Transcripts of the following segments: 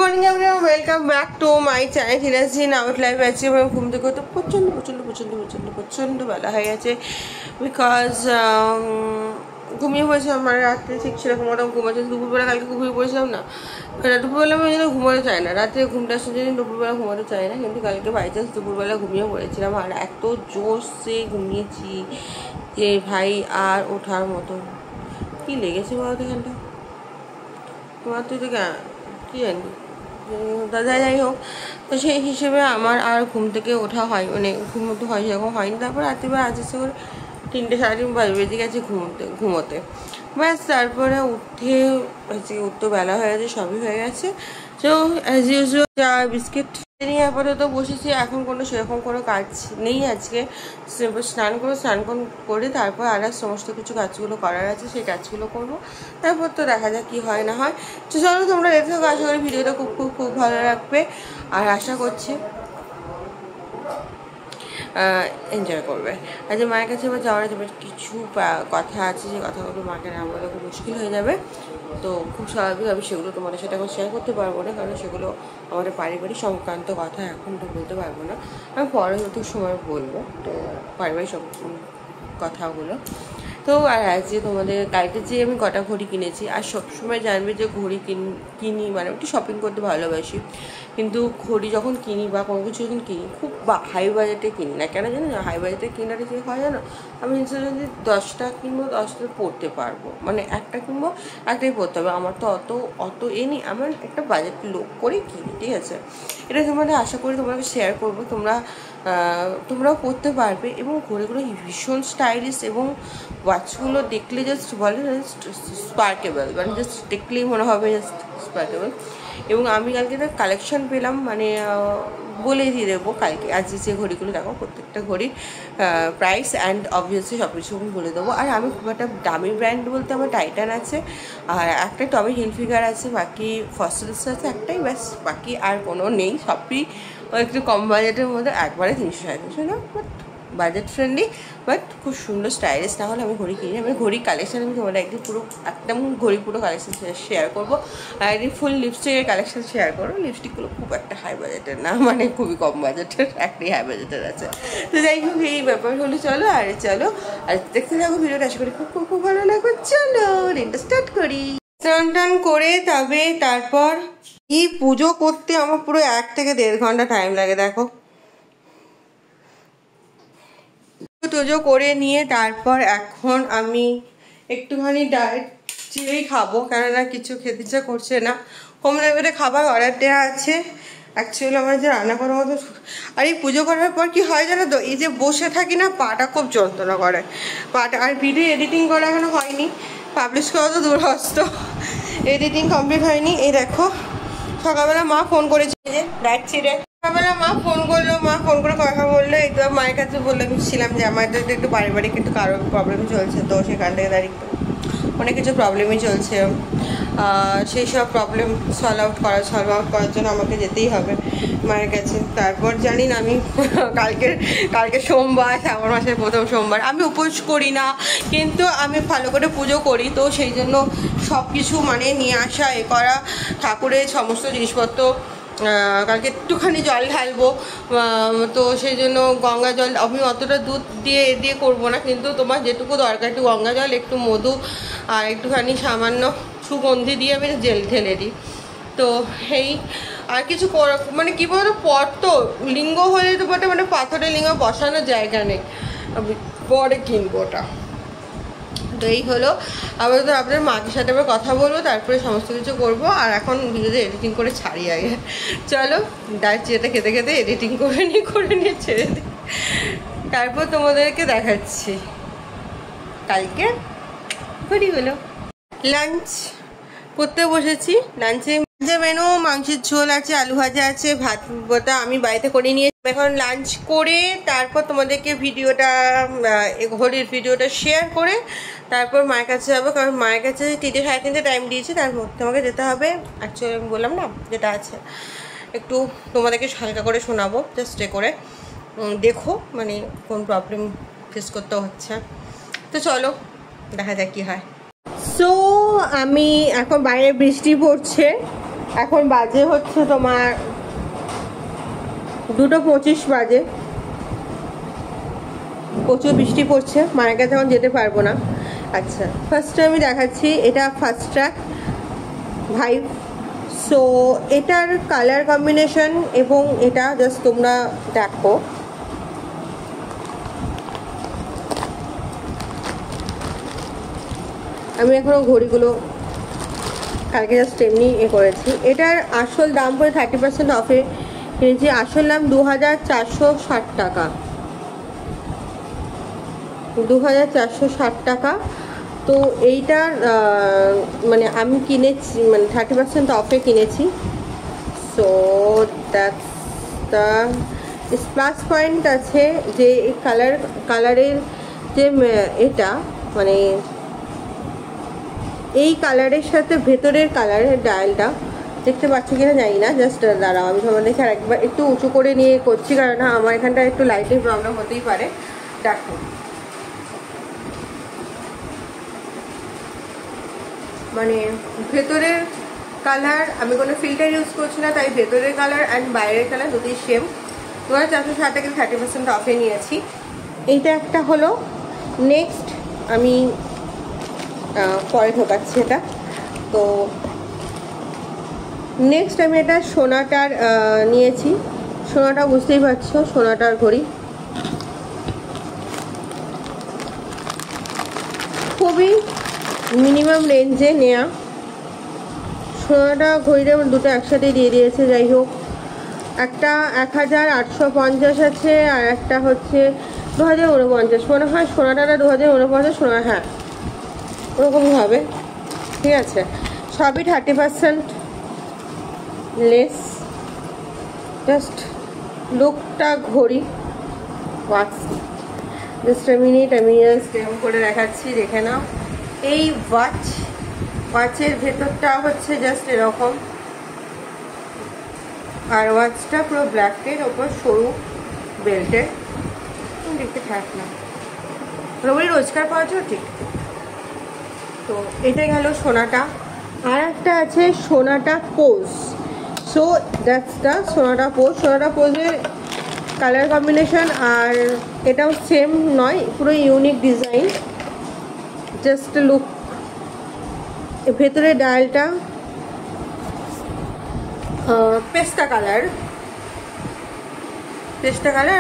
Morning everyone, welcome back to my channel হিরাজিন out live. আছে এবং ঘুম থেকে তো প্রচণ্ড বেলা হয়ে গেছে, বিকজ ঘুমিয়ে পড়েছিলাম। আমার রাত্রে ঠিক সেরকম ওরকম ঘুমাচ্ছে। দুপুরবেলা কালকে ঘুমিয়ে পড়েছিলাম না, দুপুরবেলা আমি যেন ঘুমাতে চাই না, রাত্রে ঘুমটা আসলে যেন দুপুরবেলা ঘুমাতে চাই না, কিন্তু কালকে বাই চান্স দুপুরবেলা ঘুমিয়ে পড়েছিলাম। আর এত জোরসে ঘুমিয়েছি যে ভাই আর ওঠার মতো। কী লেগেছে বলতো এখানটা তোমার? তুই তো কী জানি দাদা, যাই হোক। তো সেই হিসেবে আমার আর ঘুম থেকে ওঠা হয়, মানে ঘুমোতে হয় সেরকম হয়নি। তারপর রাত্রিবেলা আজ এসে করে 3টে 3:30 বেজে গেছে ঘুমোতে। ব্যাস তারপরে উঠতে বেলা হয়ে গেছে, সবই হয়ে গেছে। তো অ্যাজ ইউজুয়াল চা বিস্কিট নিয়ে আপাতত বসেছি। এখন সেরকম কোনো কাজ নেই আজকে। স্নান করে তারপর আর সমস্ত কিছু কাজগুলো করার আছে, সেই কাজগুলো করবো। তারপর তো দেখা যাক কী হয় না হয়। তো চলো তোমরা দেখতে থাকো। আশা করি ভিডিওটা খুব ভালো লাগবে, আর আশা করছি এনজয় করবে। আজ মায়ের কাছে এবার যাওয়ার যাবে, কিছু কথা আছে, যে কথাগুলো মাকে না বলে খুব মুশকিল হয়ে যাবে। তো খুব স্বাভাবিক আমি সেগুলো তোমাদের সাথে এখন শেয়ার করতে পারবো না, কারণ সেগুলো আমাদের পারিবারিক সংক্রান্ত কথা, এখন তো বলতে পারবো না। আমি পরবর্তী সময় বলবো তো পারিবারিক কথাগুলো। তো আর আজকে তোমাদের কালকে যে আমি কটা ঘড়ি কিনেছি, আর সবসময় জানবে যে ঘড়ি কিনি মানে একটু শপিং করতে ভালোবাসি, কিন্তু ঘড়ি যখন কিনি বা কোনো কিছু যখন কিনি খুব হাই বাজেটে কিনি না। কেন জানো না? হাই বাজেটে কিনারে যে হয় জানো, আমি যদি 10টা কিনবো 10টা পড়তে পারবো, মানে একটা কিনবো একটাই পড়তে হবে। আমার তো অত নেই, আমার একটা বাজেট লোক করে কিনি, ঠিক আছে? এটা তোমাদের আশা করি তোমাকে শেয়ার করবো, তোমরাও পড়তে পারবে। এবং ঘড়িগুলো ভীষণ স্টাইলিশ, এবং ওয়াচগুলো দেখলে জাস্ট বলে স্পার্কেবল, মানে জাস্ট দেখলেই মনে হবে জাস্ট স্পার্কেবল। এবং আমি কালকে একটা কালেকশন পেলাম, মানে বলে দিয়ে দেবো কালকে। আজ যে ঘড়িগুলো দেখো, প্রত্যেকটা ঘড়ির প্রাইস অ্যান্ড অবভিয়াসলি সব কিছু বলে দেবো। আর আমি খুব একটা দামি ব্র্যান্ড বলতে আমার টাইটান আছে, আর একটা টমি হিলফিগার আছে, বাকি ফসিলস আছে একটাই, ব্যাস। বাকি আর কোনো নেই, সবই একটু কম বাজেটের মধ্যে, একবারে 300-350 না, বাট বাজেট ফ্রেন্ডলি, বাট খুব সুন্দর স্টাইলিশ। না হলে আমি ঘড়ি কিনি। আমি ঘড়ি কালেকশান আমি তোমাদের একদিন একদম ঘড়ি পুরো কালেকশান শেয়ার করবো, আর একদিন ফুল লিপস্টিকের কালেকশান শেয়ার করবো। লিপস্টিকগুলো খুব একটা হাই বাজেটের না, মানে খুবই কম বাজেটের, একটাই হাই বাজেটের আছে। তো যাই হোক, এই ব্যাপার হলো। চলো আর দেখতে থাকো ভিডিওটা, আশা করি খুব ভালো লাগবে। চলো দিনটা স্টার্ট করি। স্নান করে তারপর এই পুজো করতে আমার পুরো 1 থেকে 1.5 ঘন্টা টাইম লাগে। দেখো পুজো করে নিয়ে তারপর এখন আমি একটুখানি ডায়েট চিড়েই খাবো, কেননা কিছু খেতে ইচ্ছা করছে না। হোম ডেলিভারি খাবার অর্ডার দেওয়া আছে। অ্যাকচুয়ালি আমার যে রান্না করার মতো, আর এই পুজো করার পর কি হয় জানো তো, এই যে বসে থাকি না, পাটা খুব যন্ত্রণা করে পাটা। আর ভিডিও এডিটিং করা এখনো হয়নি, পাবলিশ করা তো দূরহস্ত, এডিটিং কমপ্লিট হয়নি। এই দেখো সকালবেলা মা ফোন করেছে, যে ডায়েট ছিঁড়ে সকালবেলা মা ফোন করে কথা বললো। একটু মায়ের কাছে বলেছিলাম যে আমার একটু পারিবারিক একটু কারো প্রবলেম চলছে, তো সেখান থেকে দাঁড়িয়ে অনেক কিছু প্রবলেমই চলছে। সেই সব প্রবলেম সলভ আউট করার জন্য আমাকে যেতেই হবে মায়ের কাছে। তারপর জানি না, আমি কালকে সোমবার, শ্রাবণ মাসের প্রথম সোমবার। আমি উপোস করি না, কিন্তু আমি ভালো করে পুজো করি, তো সেই জন্য সব কিছু মানে নিয়ে আসা, করা, ঠাকুরের সমস্ত জিনিসপত্র। কালকে একটুখানি জল ঢালবো, তো সেই জন্য গঙ্গা জল আমি অতটা দুধ দিয়ে করবো না, কিন্তু তোমার যেটুকু দরকার একটু গঙ্গা জল, একটু মধু, আর একটুখানি সামান্য সুগন্ধি দিয়ে আমি ঢেলে দিই। তো এই আর কিছু মানে কী বলতো, পট তো লিঙ্গ হলে তো বটে, মানে পাথরের লিঙ্গ বসানোর জায়গা নেই, আমি পরে কিনবো ওটা। তো এই হলো। আবার তো আপনার মাকে সাথে আবার কথা বলবো, তারপরে সমস্ত কিছু করবো। আর এখন ভিডিওতে এডিটিং করে ছাড়ি আগে। চলো ডায়েট চিড়েটা খেতে এডিটিং করে নিয়ে ছেড়ে দিই, তারপর তোমাদেরকে দেখাচ্ছি কালকে ঘড়িগুলো। লাঞ্চ করতে বসেছি। লাঞ্চে মেনু মাংসের ঝোল আছে, আলু ভাজা আছে, ভাত বোটা আমি বাড়িতে করে নিয়ে এখন লাঞ্চ করে তারপর তোমাদেরকে ঘড়ির ভিডিওটা শেয়ার করে তারপর মায়ের কাছে যাবো, কারণ মায়ের কাছে 3টে 3:30 টাইম দিয়েছি, তার মধ্যে আমাকে যেতে হবে। অ্যাকচুয়ালি আমি বললাম না যেটা আছে, একটু তোমাদেরকে হালকা করে শোনাবো, জাস্ট করে দেখো মানে কোন প্রবলেম ফেস করতে হচ্ছে। তো চলো দেখা যাক কী হয়। সো আমি এখন বাইরে বৃষ্টি পড়ছে, এখন বাজে হচ্ছে তোমার 2:25 বাজে। প্রচুর বৃষ্টি পড়ছে, মায়ের কাছে এখন যেতে পারবো না। আচ্ছা, ফার্স্টে আমি দেখাচ্ছি, এটা ফার্স্ট ট্র্যাক ভাইব। সো এটার কালার কম্বিনেশন এবং এটা জাস্ট তোমরা দেখো। আমি এখনো ঘড়িগুলো কালকে জাস্ট এমনি করেছি। এটার আসল দাম পড়ে 30% অফে কিনেছি। আসল দাম 2460 টাকা, 2460 টাকা। তো এইটার মানে আমি কিনেছি, মানে 30% অফে কিনেছি। So that's the plus point আছে যে এই কালারের যে এটা মানে এই কালারের সাথে ভেতরের কালারের ডায়ালটা দেখতে পাচ্ছি কিনা জানি না, জাস্ট দাঁড়াও আমি তোমাদেরকে একবার একটু উঁচু করে নিয়ে করছি, কারণ আমার এখানটা একটু লাইটের প্রবলেম হতেই পারে। দেখো মানে ভেতরের কালার, আমি কোনো ফিল্টার ইউজ করছি না, তাই ভেতরের কালার অ্যান্ড বাইরের কালার দুটোই সেম। 2460 টাকা 30% অফে নিয়েছি। এইটা একটা হলো। নেক্সট আমি পরে ঢোকাচ্ছি এটা। তো নেক্সট আমি এটা সোনাটার নিয়েছি। সোনাটা বুঝতেই পারছো, সোনাটার ঘড়ি খুবই মিনিমাম রেঞ্জে নেয়া। সোনাটা ঘড়িটা দুটো একসাথে দিয়ে দিয়েছে। যাই হোক, একটা 1850 আছে আর একটা হচ্ছে 2049 মনে হয়। সোনাটা 2049 সোনা, হ্যাঁ ওরকমই হবে। ঠিক আছে, সবই 30% লেস। জাস্ট লুকটা ঘড়ি ওয়াচ, জাস্ট মিনিট আমি জাস্ট এরকম করে দেখাচ্ছি, দেখে নাও। এই ওয়াচের ভেতরটা হচ্ছে জাস্ট এরকম, আর ওয়াচটা পুরো ব্ল্যাকের ওপর সরু বেল্টের। দেখতে থাক না, রোববারই রোজগার পাওয়া যায় ঠিক। তো এটা গেল সোনাটা। আর একটা আছে sonata pose. So that's the sonata pose. সোনাটা পোজের কালার কম্বিনেশন আর এটাও সেম নয়, পুরো ইউনিক ডিজাইন। জাস্ট লুক, ভেতরে ডায়ালটা পেস্তা কালার,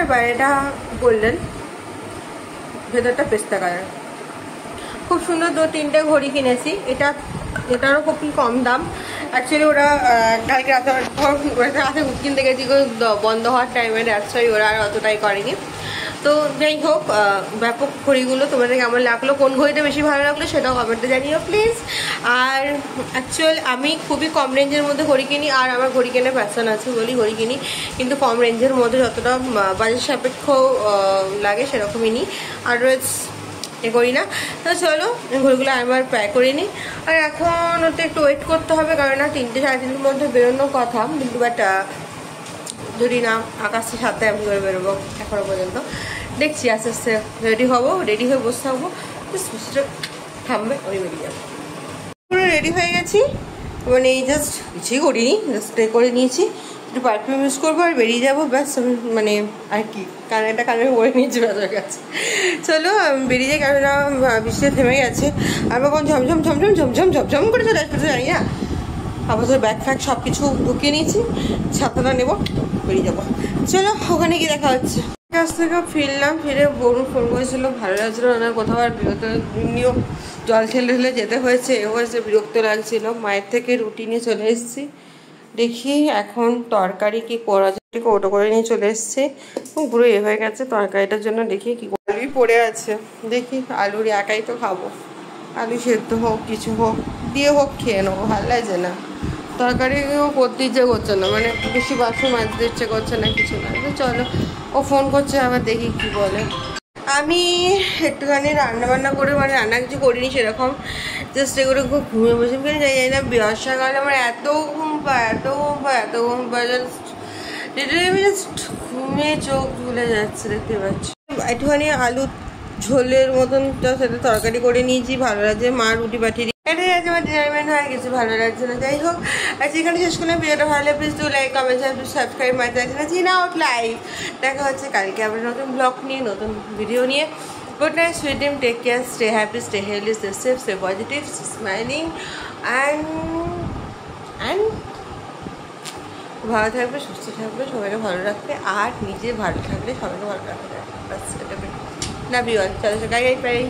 আর বাইরেটা গোল্ডেন, ভেতরটা পেস্তা কালার। খুব সুন্দর 2-3টে ঘড়ি কিনেছি। এটারও খুবই কম দাম। অ্যাকচুয়ালি ওরা কালকে রাতে কিনতে গেছি বন্ধ হওয়ার টাইমে, অ্যাকচুয়ালি ওরা আর অতটাই করেনি। তো যাই হোক, ব্যাপক ঘড়িগুলো তোমাদের কেমন লাগলো, কোন ঘড়িটা বেশি ভালো লাগলো সেটাও কমেন্টে জানিও প্লিজ। আর অ্যাকচুয়াল আমি খুবই কম রেঞ্জের মধ্যে ঘড়ি কিনি, আর আমার ঘড়ি কেনার প্যাশন আছে বলি ঘড়ি কিনি, কিন্তু কম রেঞ্জের মধ্যে যতটা বাজেট সাপেক্ষ লাগে সেরকমই নিই, আদারওয়াইজ করি না। তো চলো ঘড়িগুলো আমার প্যাক করে নিই। আর এখন তো একটু ওয়েট করতে হবে, কারণ 3-3:30 মধ্যে বেরোনোর কথা, কিন্তু বাট যদি না আকাশে 7টায় আমি করে বেরোবো। এখনো পর্যন্ত দেখছি আস্তে আস্তে রেডি হয়ে বসে থাকবো, থামবে আমি বেরিয়ে যাবো। পুরো রেডি হয়ে গেছি, মানে এই জাস্ট কিছুই করিনি, জাস্ট স্প্রে করে নিয়েছি, একটু পারফিউম ইউজ করবো আর বেরিয়ে যাবো ব্যাস। মানে আর কি, কানেরটা কানে পরে নিয়েছি ব্যাস হয়ে গেছে। চলো আমি বেরিয়ে যাই, কারণ বৃষ্টি থেমে গেছে। আবার কখন ঝমঝম করে চলে আসবে জানি না। আপাতত ব্যাগ ফ্যাগ সব কিছু ঢুকিয়ে নিয়েছি, ছাতাটা নেবো, বেরিয়ে যাবো। চলো ওখানে গিয়ে দেখা হচ্ছে। কাছ থেকে ফিরলাম, ফিরে বরুণ ফোন করেছিল, ভালো লাগছিলো না, কোথাও আর এমনিও জল ঠেলে যেতে হয়েছে, বিরক্ত লাগছিল। মায়ের থেকে রুটি নিয়ে চলে এসেছি, দেখি এখন তরকারি কি করা যায়। কৌটো করে নিয়ে চলে এসেছি, পুরো হয়ে গেছে তরকারিটার জন্য। দেখি কি আলুই পড়ে আছে, দেখি আলুর একাই তো খাবো, আলু সেদ্ধ হোক কিছু হোক দিয়ে হোক খেয়ে নেবো, ভালো লাগছে না। তরকারিও করতে ইচ্ছে করছে না, মানে বেশি বাসন মাজতে ইচ্ছে করছে না, কিছু না। চলো ও ফোন করছে, আবার দেখি কি বলে। আমি একটুখানি রান্নাবান্না করে, মানে রান্না কিছু করিনি সেরকম, জাস্ট এগুলো খুব ঘুমিয়ে বসে কেন যাই না। বর্ষাকালে আমার এত ঘুম পায় জাস্ট ঘুমিয়ে চোখ ঝুলে যাচ্ছে, দেখতে পাচ্ছি। একটুখানি আলু ঝোলের মতন সেটা তরকারি করে নিয়েছি, ভালো লাগছে। মা রুটি পাঠিয়ে এটাই আজ আমার ডিটারমেন্ট হয়ে গেছে ভালো লাগছে না। যাই হোক, আর যেখানে শেষ করলে ভিডিওটা ভালো please do like comment subscribe my channel চিন আউট লাইভ। দেখা হচ্ছে কালকে আবার নতুন ব্লগ নিয়ে, নতুন ভিডিও নিয়ে। Good night, sweet dream, take care, stay happy, stay healthy, stay safe, stay positive, smiling and ভালো থাকবে, সুস্থ থাকবে, সবাইকে ভালো রাখবে, আর নিজে ভালো থাকলে সবাইকে ভালো রাখবে। বাস এটা লাভ ইউ অল। চলো গাই গাই পাই।